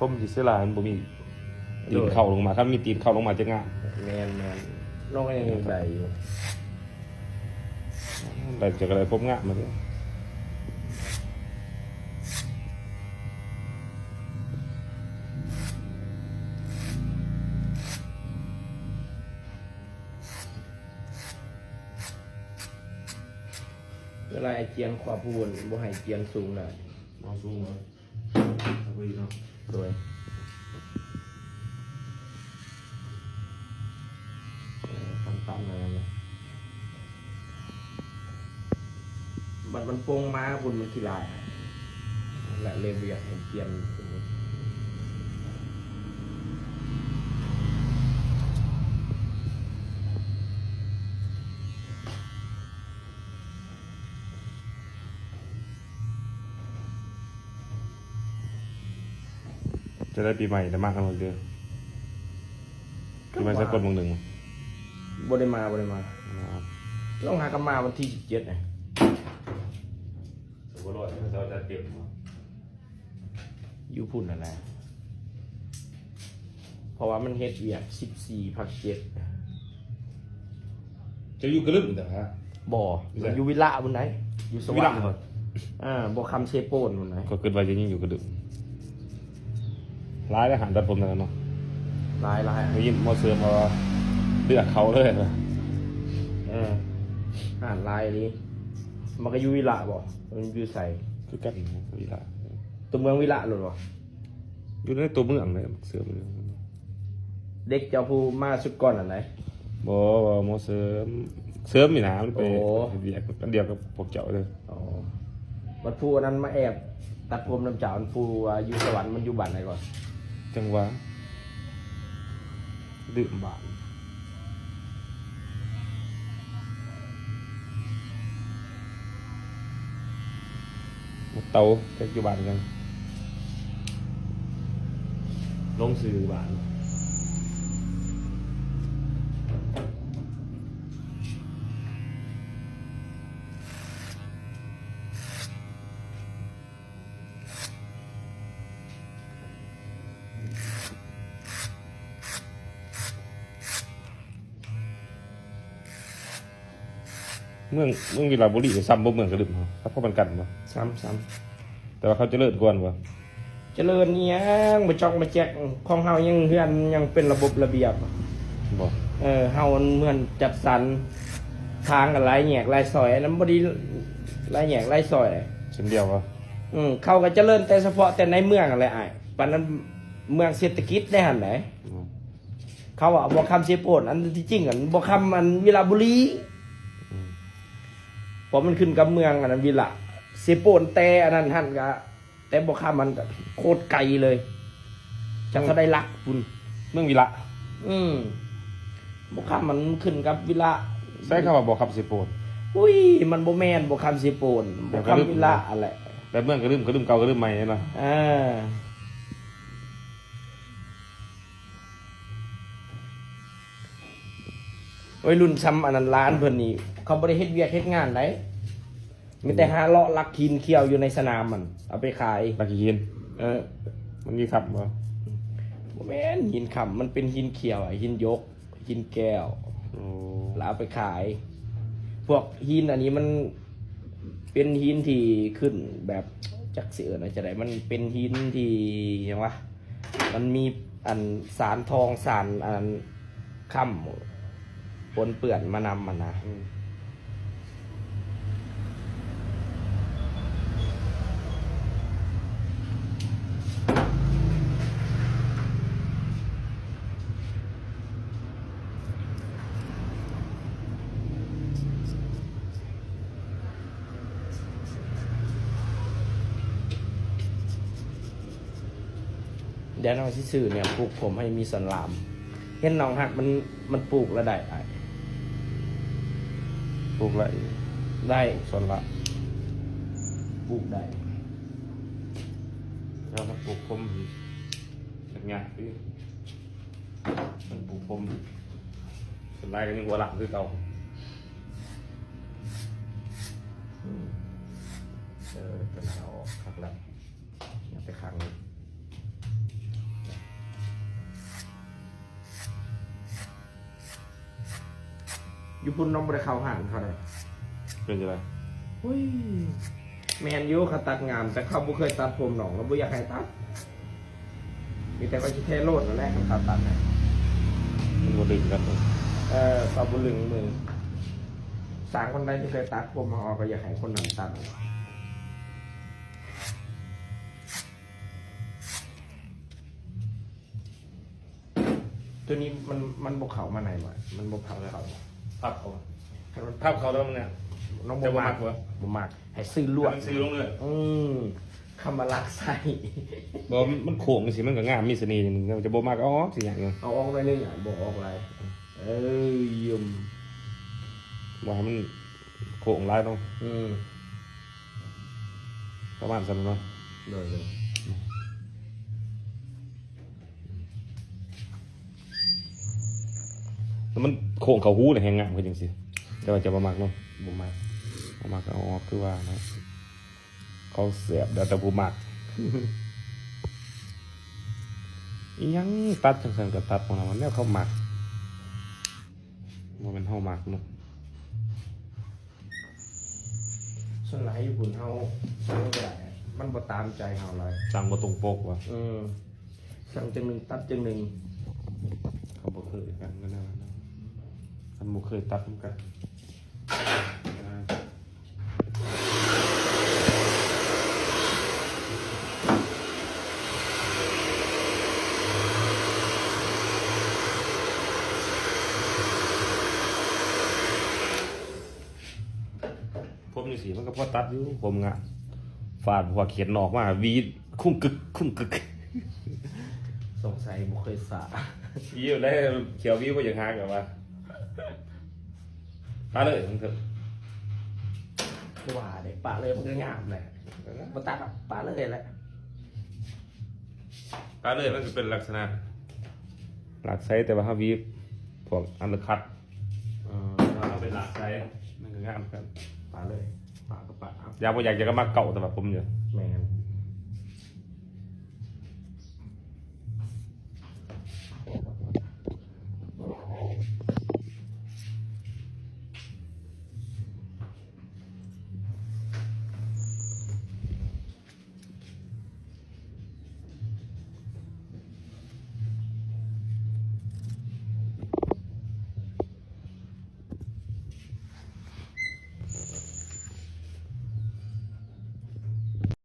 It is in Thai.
มสิเสลามันบ่มีตีนเข่าลงมาถ้ามีตีนเข่าลงมาจะง่าย แมนน้องก็ยังได้อยู่ ได้จากอะไรพบง่ายมาเลยเวลาไอเจียงขวาพูนบ่ให้เจียงสูงเลย มองสูงเลยสบายเนาะ โดยต่ำๆเลยมันโป่งมาคุณมันขี้ลายและเลเวียให้เจียงจะได้ปีใหม่แต่มากกันหมดเดียวปีใหม่สักคนวงหนึ่ง บ่ได้มาต้องหากันมาวันที่17นะ สมมติว่าเราจะเก็บ อยู่พุ่นอะไรเพราะว่ามันเฮ็ดเวียก14 พัก 7 จะอยู่กระลึ่มแต่ฮะ บ่อยู่วิระบนไหนอยู่สวรรค์ วิระ บ่คำเชโปนบนไหน ก็เกิดไว้จะยิ่งอยู่กระลึ่มร้ายอาหารตัดผมแล้วเนาะ ลาย ได้ยินมอเสือมาเลือกเขาเลยนะ อ่านลายนี้มันก็อยู่วิระบ่มันอยู่ใส่ คือกันวิลา ตัวเมืองวิระหรือบ่ อยู่ในตัวเมืองเลยเสือมัน เด็กเจ้าผู้มาสุดก่อนอันไหน บ่มอเสือเสริมอยู่นะมันไป โอ้ เดียวกันเดียวกับพวกเจ้าเลย อ๋อมันผู้อันนั้นมาแอบตัดผมน้ำจ่ามันผู้อยู่สวรรค์มันอยู่บ้านไหนก่อน จังหวะดื่มบานเตาแค่อยู่บ้านกันลงสื่อบ้านเมืองวิลาบุรีซ้ำบ่เมืองกระดึมเขาถ้าพอมันกันบ่ ซ้ำ แต่ว่าเขาจะเลิศกวนบ่ เจริญนี่ยังมาจอกมาแจกของเฮายังเฮือนยังเป็นระบบระเบียบ บ่ เฮาเหมือนจัดสรรทางกับหลายแยกหลายซอยอันนั้นบ่ดีหลายแยกหลายซอย เช่นเดียวบ่ เขาก็เจริญแต่เฉพาะแต่ในเมืองอะไรปานนั้นเมืองเศรษฐกิจได้หั่นไหนเขาว่าบ่คำเสียโปนอันที่จริงอันบ่คำอันวิลาบุรีเพราะมันขึ้นกับเมืองอันนั้นวิลาเสียโปนแต่อันนั้นหั่นก็แต่บ่คำมันก็โคตรไกลเลยจักเขาได้ลักพุ่น เมืองวิละ บ่คำมันขึ้นกับวิลา ใช้คำว่าบ่ขับสิโปน อุ้ยมันบ่แม่นบ่คำเสียโปนบ่คำวิลาอะไร แต่เมืองกระดึมเก่ากระดึมใหม่เนาะ วัยรุ่นซ้ำอันนั้นร้านเพิ่นนี่เขาบ่ได้เฮ็ดเวียกเฮ็ดงานไหนมีแต่หาเลาะลักหินเขี้ยวอยู่ในสนามมันเอาไปขาย ตะกี้หินมันมีขับบ่ บ่แม่นหินค่ำมันเป็นหินเขี้ยวหินยกหินแก้ว โอ้ แล้วเอาไปขาย พวกหินอันนี้มันเป็นหินที่ขึ้นแบบจักสิเอิ้นว่าจะได้มันเป็นหินที่หยังวะมันมีอันสารทองสารอันค่ำปนเปื้อนมานำมันนะเดี๋ยวน้องที่ซื้อเนี่ยปลูกผมให้มีสวนลามเห็นน้องหักมันปลูกแล้วได้ ปลูกไร ได้ ส่วนละ ปลูกได้ แล้วถ้าปลูกผมเป็นไงพี่มันปลูกผมส่วนไรก็ยังหัวหลังคือเก่า เป็นเอาออกขักแล้วอย่าไปขังเลย อยู่พุ่นน้องบริเขาห่างเขาเลย เป็นยังไง เฮ้ยแมนยูเขาตัดงามแต่เขาบ่เคยตัดผมหนองแล้วบ่อยากให้ตัดมีแต่ก็จะเทโลดนั่นแหละเขาตัดให้ มันก็ดึงกัน ปรับบุลึงมือสางคนใดที่เคยตัดผมมาออกก็อยากให้คนนั้นตัดตัวนี้มันบกเขามาไหนวะมันบกเขาเขา ภาพเขาภาพเขาแล้วมันเนี่ย น้องบ จะ ก บ่ มาม าก กวะ บมากให้ซื้อลวด มันซื้อลงเลย คำมาลักใส่ บอกมันโค้งสิมันก็งามมีเสน่ห์อย่างหนึงจะบ่มากอ๋อสิอย่างเงี้ย เอาออกไปเลยอ่ะบอกออกอะไรยุ่ม ว่ามันโค้งร้ายเนาะ อืม ประมาณนั้นเนาะ เลย แล้วมันโค้งเขาหูเลยแหงงามคือจังซี่แต่ว่าจะบ่มากเนาะ บมาก บ่มากก็อ๋อคือว่านะเขาเสียบเดี๋ยวแต่ผู้มักอีหยังตัดจังซั่นก็ตัดของเรามันแล้วเขามักบ่แม่นเฮามักเนาะ ส่วนไหนญี่ปุ่นเขาสั่งไม่ได้มันบ่ตามใจเขาเลย สั่งบ่ตรงปกว่ะ สั่งจังหนึ่งตัดจังหนึ่ง เขาบ่เคยกันก็แน่ว่าเนาะคันบ่เคยตัดนำกันผมนี่สิมันก็พอตัดอยู่ผมงะฟาดหัวเขียนออกมาวีดคุ้มกึกคุ้มกึก สงสัยบ่เคยสระ ยี่อยู่แล้วเขียววิวก็ยังหากับว่าปาเลยมึงเถอะ ว่าเด็กปะเลยมันก็งามแหละบ่ตัดอ่ะปะเลยแหละ ปาเลยมันจะเป็นลักษณะหลักไซส์แต่ว่าถ้าวิวพวกอันเดอร์คัตถ้าเป็นหลักไซส์มันก็งามกัน ปะเลยปะก็ปะครับ อยากบ่อยากจะก็มาเก่าแต่แบบผมอยู่ แมน